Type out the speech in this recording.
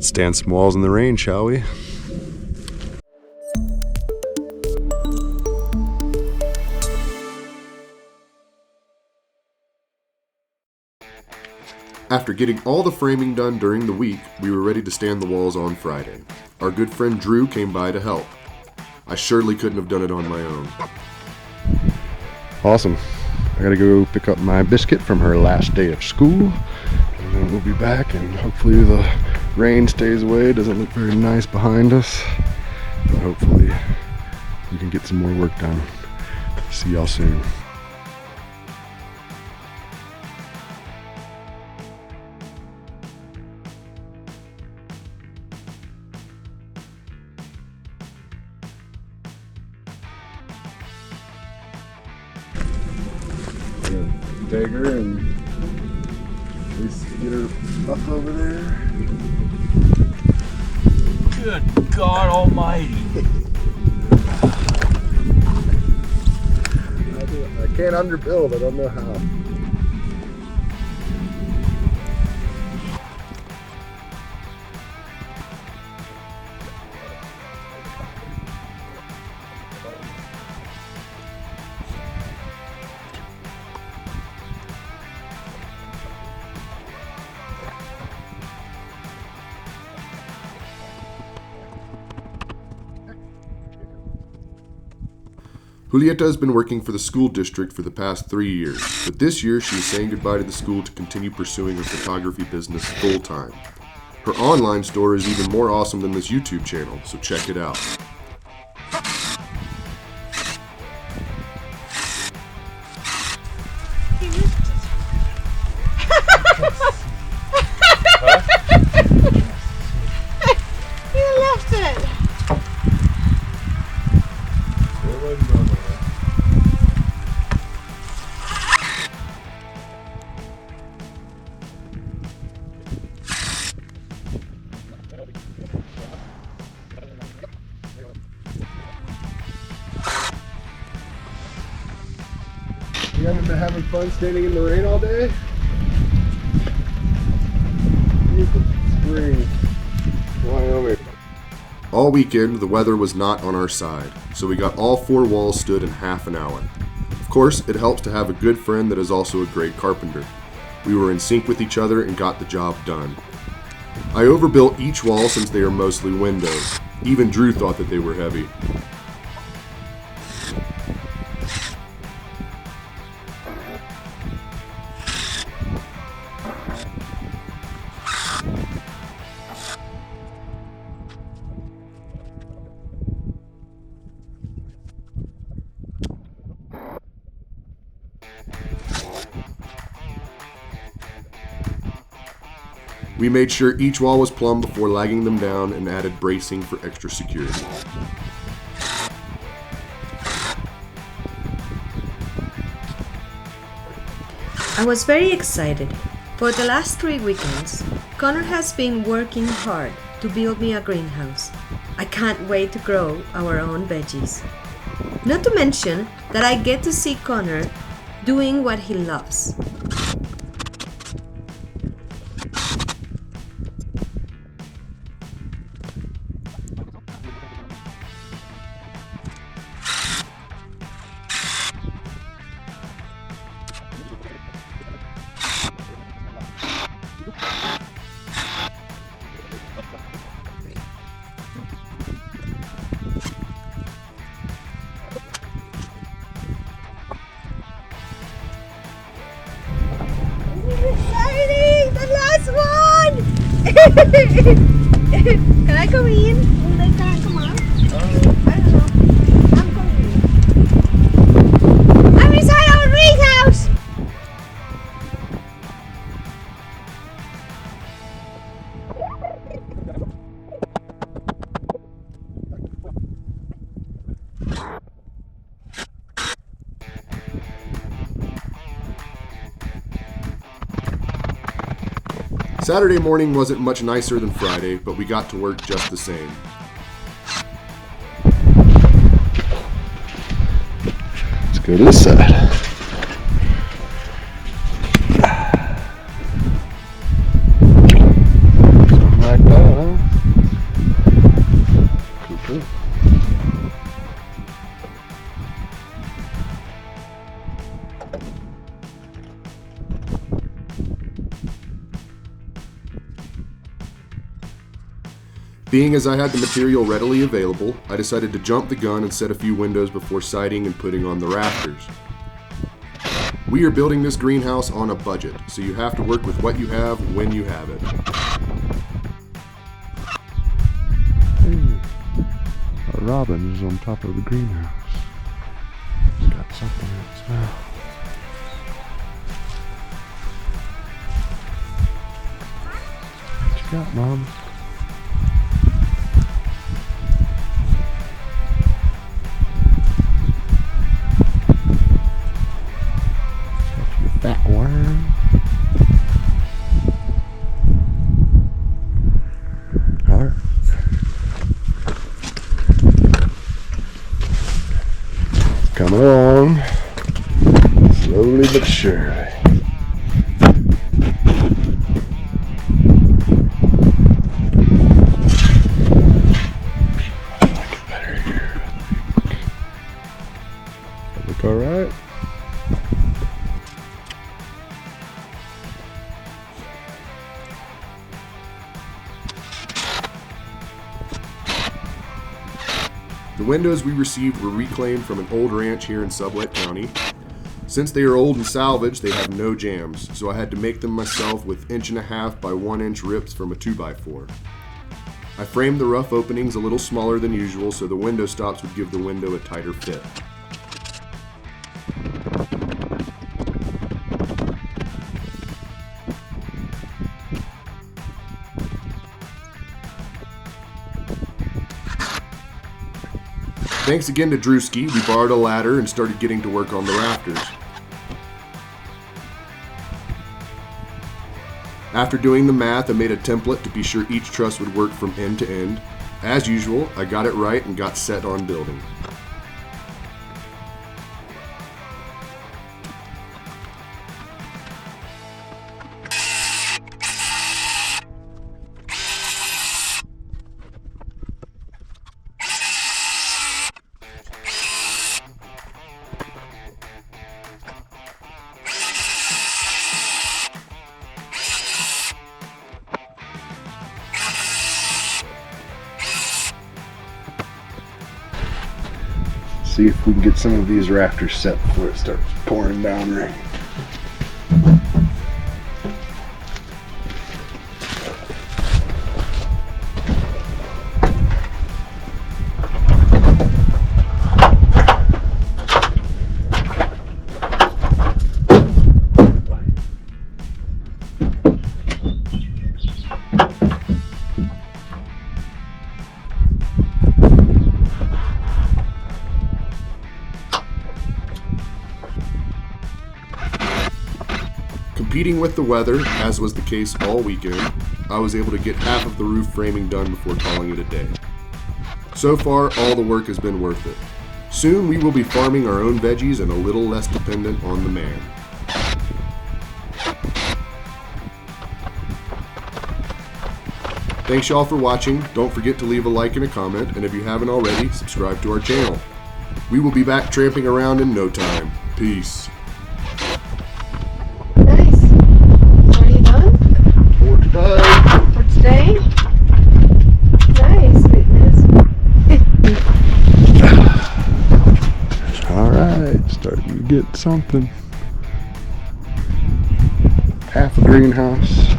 Let's stand some walls in the rain, shall we? After getting all the framing done during the week, we were ready to stand the walls on Friday. Our good friend Drew came by to help. I surely couldn't have done it on my own. Awesome. I gotta go pick up my biscuit from her last day of school, and then we'll be back, and hopefully the rain stays away. It doesn't look very nice behind us, but hopefully we can get some more work done. See y'all soon. Take her and at least get her up over there. Good God Almighty! I can't underbuild. I don't know how. Julieta has been working for the school district for the past 3 years, but this year she is saying goodbye to the school to continue pursuing her photography business full time. Her online store is even more awesome than this YouTube channel, so check it out. You left it! You haven't been having fun standing in the rain all day? Spring, Wyoming. All weekend, the weather was not on our side, so we got all 4 walls stood in half an hour. Of course, it helps to have a good friend that is also a great carpenter. We were in sync with each other and got the job done. I overbuilt each wall since they are mostly windows. Even Drew thought that they were heavy. We made sure each wall was plumb before lagging them down and added bracing for extra security. I was very excited. For the last 3 weekends, Connor has been working hard to build me a greenhouse. I can't wait to grow our own veggies. Not to mention that I get to see Connor doing what he loves. Exciting! The last one! Can I come in? Will they can I come on? I don't know. I'm coming in. I'm inside our greenhouse! Saturday morning wasn't much nicer than Friday, but we got to work just the same. Let's go to this side. Something like that, huh? Being as I had the material readily available, I decided to jump the gun and set a few windows before siding and putting on the rafters. We are building this greenhouse on a budget, so you have to work with what you have when you have it. Hey, a robin is on top of the greenhouse. It's got something in its mouth. What you got, Mom? Fat worm. Alright. Coming along. Slowly but surely. I like it better here. That look alright? The windows we received were reclaimed from an old ranch here in Sublette County. Since they are old and salvaged, they have no jambs, so I had to make them myself with 1.5 by 1 inch rips from a 2x4. I framed the rough openings a little smaller than usual so the window stops would give the window a tighter fit. Thanks again to Drewski, we borrowed a ladder and started getting to work on the rafters. After doing the math, I made a template to be sure each truss would work from end to end. As usual, I got it right and got set on building. See if we can get some of these rafters set before it starts pouring down rain. Competing with the weather, as was the case all weekend, I was able to get half of the roof framing done before calling it a day. So far, all the work has been worth it. Soon we will be farming our own veggies and a little less dependent on the man. Thanks y'all for watching. Don't forget to leave a like and a comment, and if you haven't already, subscribe to our channel. We will be back tramping around in no time. Peace. Nice. Are you done For today. for today? Nice, sweetness. Alright, starting to get something. Half a greenhouse.